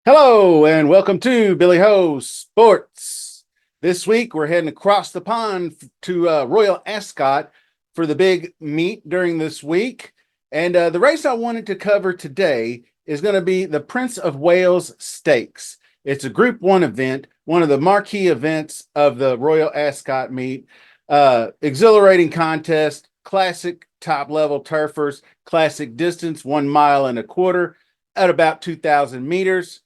Hello and welcome to Billy Ho Sports. This week we're heading across the pond to Royal Ascot for the big meet during this week. And the race I wanted to cover today is going to be the Prince of Wales Stakes. It's a Group 1 event, one of the marquee events of the Royal Ascot meet. Exhilarating contest, classic top-level turfers, classic distance, 1.25 miles at about 2,000 meters.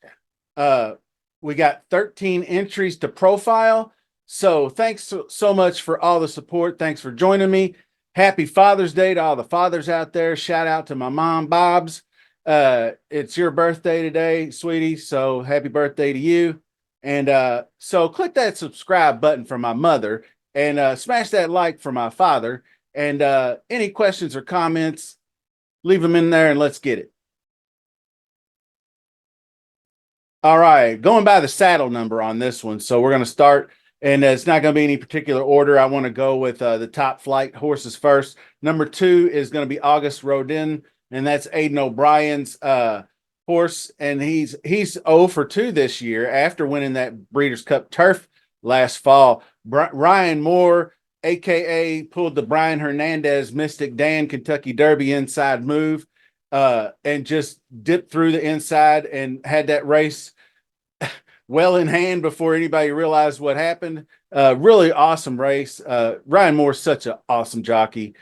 We got 13 entries to profile. So thanks so much for all the support. Thanks for joining me. Happy Father's Day to all the fathers out there. Shout out to my mom, Bob's. It's your birthday today, sweetie. So happy birthday to you. And so click that subscribe button for my mother and smash that like for my father. And any questions or comments, leave them in there and let's get it. All right, going by the saddle number on this one. So we're going to start, and it's not going to be any particular order. I want to go with the top flight horses first. Number 2 is going to be August Rodin, and that's Aidan O'Brien's horse, and he's 0 for 2 this year after winning that Breeders' Cup Turf last fall. Ryan Moore, aka pulled the Brian Hernandez Mystic Dan Kentucky Derby inside move. And just dipped through the inside and had that race well in hand before anybody realized what happened. Really awesome race. Ryan Moore's such an awesome jockey.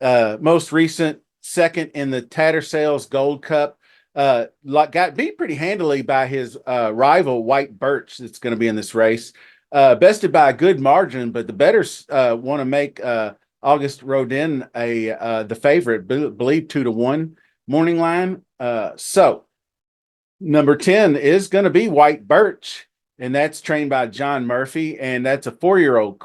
Most recent second in the Tattersall's Gold Cup. Got beat pretty handily by his rival White Birch that's going to be in this race. Bested by a good margin, but the bettors want to make August Rodin the favorite, believe 2-1 morning line. So number 10 is going to be White Birch, and that's trained by John Murphy, and that's a 4-year-old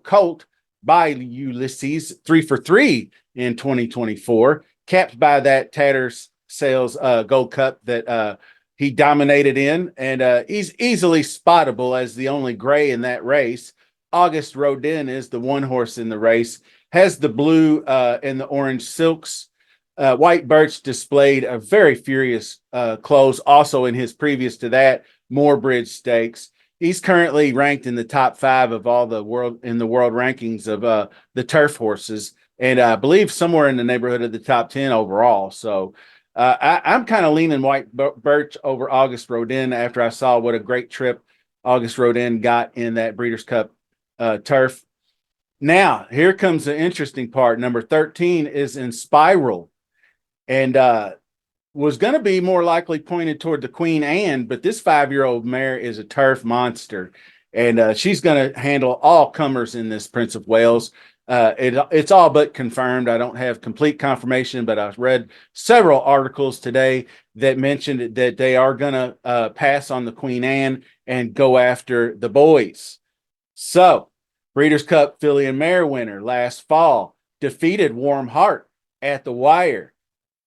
colt by Ulysses, 3 for 3 in 2024, capped by that Tattersall's Gold Cup that he dominated in, and he's easily spottable as the only gray in that race. August Rodin is the one horse in the race, has the blue and the orange silks. White Birch displayed a very furious close also in his previous to that Moorebridge Stakes. He's currently ranked in the top 5 of all the world rankings of the turf horses, and I believe somewhere in the neighborhood of the top 10 overall. So I'm kind of leaning White Birch over August Rodin after I saw what a great trip August Rodin got in that Breeders' Cup turf. Now, here comes the interesting part. Number 13 is in Spiral, and was going to be more likely pointed toward the Queen Anne, but this 5-year-old mare is a turf monster, and she's going to handle all comers in this Prince of Wales. It's all but confirmed. I don't have complete confirmation, but I've read several articles today that mentioned that they are going to pass on the Queen Anne and go after the boys. So, Breeders' Cup filly and mare winner last fall defeated Warm Heart at the wire,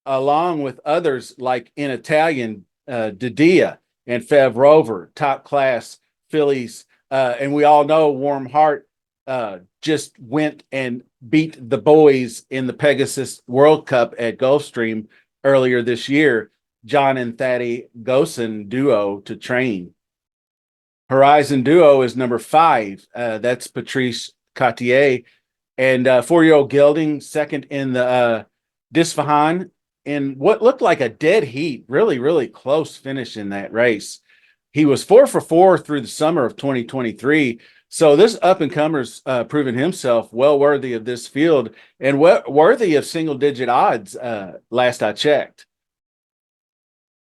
along with others like in Italian, Didia and Fev Rover, top class fillies. And we all know Warm Heart just went and beat the boys in the Pegasus World Cup at Gulfstream earlier this year. John and Thaddy Gosen duo to train. Horizon Duo is number 5. That's Patrice Cartier. And 4-year-old Gelding, second in the Disfahan, in what looked like a dead heat. Really, really close finish in that race. He was 4 for 4 through the summer of 2023. So this up-and-comer's proven himself well worthy of this field and worthy of single-digit odds last I checked.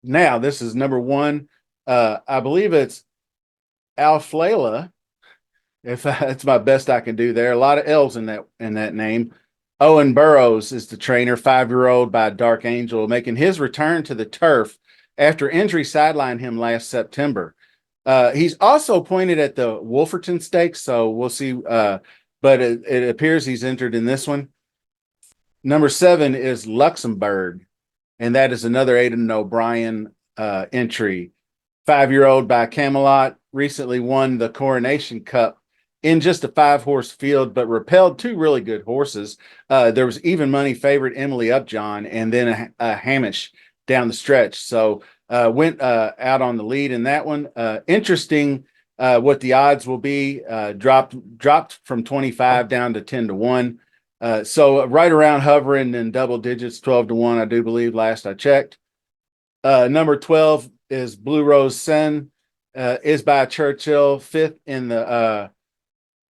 Now, this is number 1. I believe it's Alflela. If that's my best I can do there. A lot of L's in that name. Owen Burrows is the trainer, 5-year-old by Dark Angel, making his return to the turf after injury sidelined him last September. He's also pointed at the Wolferton Stakes, so we'll see. But it appears he's entered in this one. Number 7 is Luxembourg, and that is another Aidan O'Brien entry. 5-year-old by Camelot, recently won the Coronation Cup in just a 5-horse field, but repelled 2 really good horses. There was even money favorite Emily Upjohn, and then a Hamish down the stretch. So went out on the lead in that one. Interesting what the odds will be. Dropped from 25 down to 10-1. So right around hovering in double digits, 12-1, I do believe, last I checked. Number 12 is Blue Rose Sen, is by Churchill, 5th in the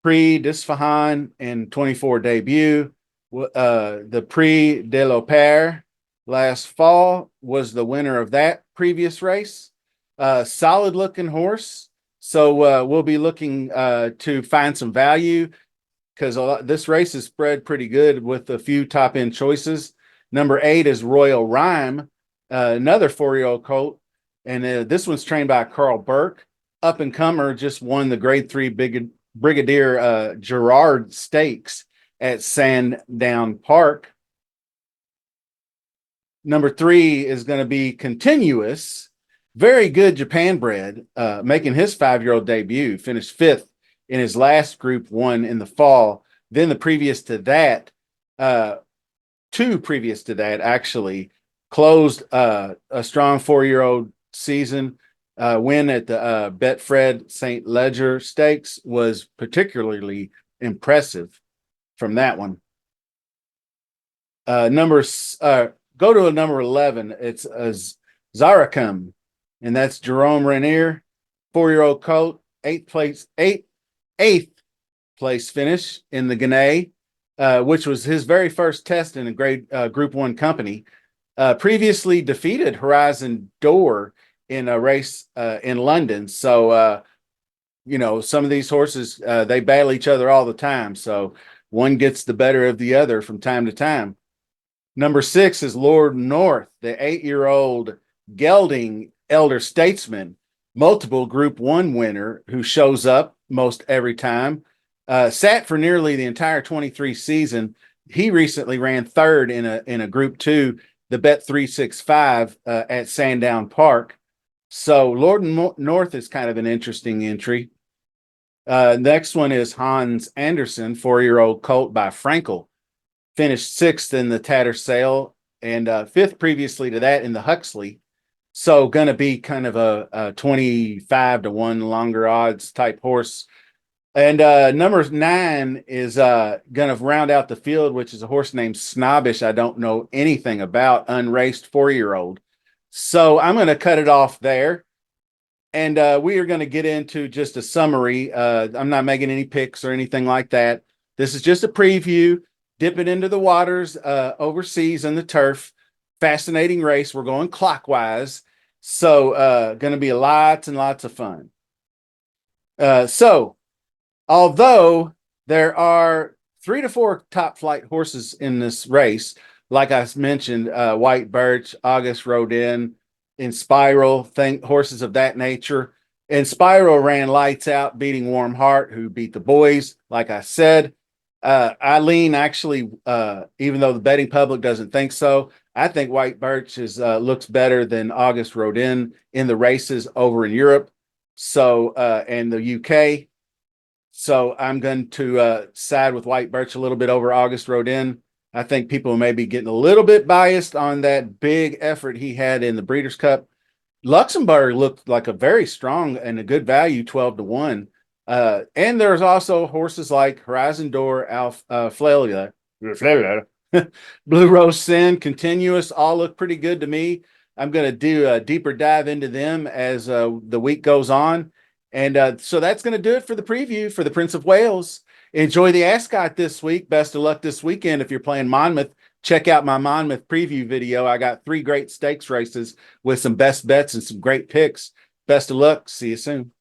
Prix d'Isfahan and 24 debut. The Prix de l'Opère last fall was the winner of that previous race. Solid looking horse. So we'll be looking to find some value because this race is spread pretty good with a few top end choices. Number 8 is Royal Rhyme, another 4-year-old colt. And this one's trained by Carl Burke. Up and comer, just won the grade 3 Brigadier Gerard Stakes at Sandown Park. Number 3 is going to be Continuous. Very good Japan bred, making his 5-year-old debut, finished 5th in his last Group 1 in the fall. Then the previous to that, 2 previous to that actually, closed a strong 4-year-old season. Win at the Betfred St. Leger Stakes was particularly impressive from that one. Go to a number 11. It's Zaracum, and that's Jerome Rainier, 4-year-old colt, eighth place finish in the Guinea, which was his very first test in a great Group 1 company. Previously defeated Horizon Door in a race in London. So, some of these horses, they battle each other all the time. So one gets the better of the other from time to time. Number 6 is Lord North, the 8-year-old gelding elder statesman, multiple Group 1 winner who shows up most every time. Sat for nearly the entire 23 season. He recently ran 3rd in a Group 2, the Bet 365 at Sandown Park. So Lord North is kind of an interesting entry. Next one is Hans Andersen, 4-year-old colt by Frankel. Finished 6th in the Tattersall and 5th previously to that in the Huxley. So going to be kind of a 25-1 longer odds type horse. And number 9 is going to round out the field, which is a horse named Snobbish. I don't know anything about, unraced 4-year-old. So I'm going to cut it off there. And we are going to get into just a summary. I'm not making any picks or anything like that. This is just a preview, dipping into the waters overseas on the turf. Fascinating race. We're going clockwise. So going to be lots and lots of fun. So although there are 3 to 4 top flight horses in this race, like I mentioned, White Birch, August Rodin, Inspiral, horses of that nature. Inspiral ran lights out, beating Warm Heart, who beat the boys, like I said. Eileen actually, even though the betting public doesn't think so, I think White Birch looks better than August Rodin in the races over in Europe, so and the UK. So I'm going to side with White Birch a little bit over August Rodin. I think people may be getting a little bit biased on that big effort he had in the Breeders' Cup. Luxembourg looked like a very strong and a good value, 12-1. And there's also horses like Horizon Door, Flalia, Blue Rose Sin, Continuous, all look pretty good to me. I'm going to do a deeper dive into them as the week goes on. And so that's going to do it for the preview for the Prince of Wales. Enjoy the Ascot this week. Best of luck this weekend. If you're playing Monmouth, check out my Monmouth preview video. I got 3 great stakes races with some best bets and some great picks. Best of luck. See you soon.